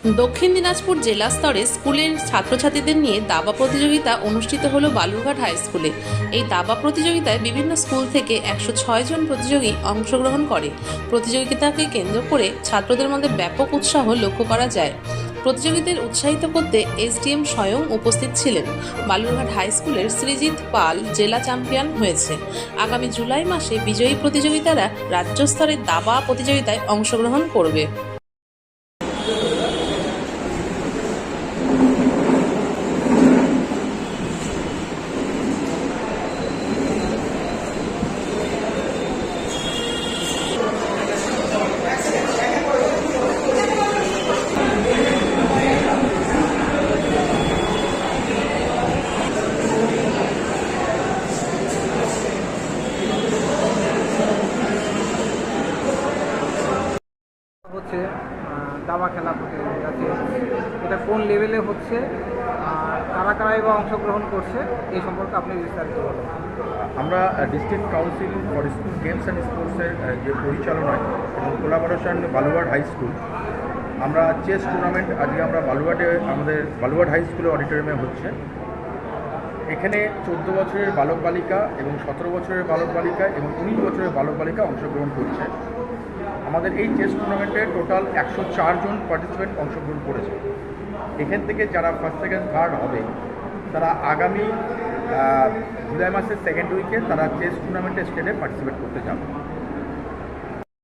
দক্ষিণ দিনাজপুর জেলা স্তরে স্কুলের ছাত্রছাত্রীদের নিয়ে দাবা প্রতিযোগিতা অনুষ্ঠিত হলো বালুরঘাট হাই স্কুলে। এই দাবা প্রতিযোগিতায় বিভিন্ন স্কুল থেকে 106 জন প্রতিযোগী অংশগ্রহণ করে। প্রতিযোগিতাকে কেন্দ্র করে ছাত্রদের মধ্যে ব্যাপক উৎসাহ লক্ষ্য করা যায়। প্রতিযোগীদের উৎসাহিত করতে এসডিএম স্বয়ং উপস্থিত ছিলেন। বালুরঘাট হাই স্কুলের সৃজিত পাল জেলা চ্যাম্পিয়ন হয়েছে। আগামী জুলাই মাসে বিজয়ী প্রতিযোগিতারা রাজ্য স্তরের দাবা প্রতিযোগিতায় অংশগ্রহণ করবে। হচ্ছে দাবা খেলা প্রতিযোগিতা আছে, এটা কোন লেভেলে হচ্ছে আর কারা কারাই বা অংশগ্রহণ করছে এই সম্পর্কে আপনি বিস্তারিত বলুন। আমরা district council for school games and স্পোর্টসের যে পরিচালনায় এবং কোলাবোরেশন বালুরঘাট হাই স্কুল, আমরা চেস টুর্নামেন্ট আজকে আমরা বালুরঘাটে আমাদের বালুরঘাট হাই স্কুলের অডিটোরিয়ামে হচ্ছে। এখানে 14 বছরের বালক বালিকা এবং 17 বছরের বালক বালিকা এবং 19 বছরের বালক বালিকা অংশগ্রহণ করছে। আমাদের এই চেস টুর্নামেন্টে টোটাল 104 জন পার্টিসিপেন্ট অংশগ্রহণ করেছে। এখান থেকে যারা ফার্স্ট সেকেন্ড থার্ড হবে তারা আগামী জুলাই মাসের সেকেন্ড উইকে তারা চেস টুর্নামেন্টে স্টেটে পার্টিসিপেট করতে চান।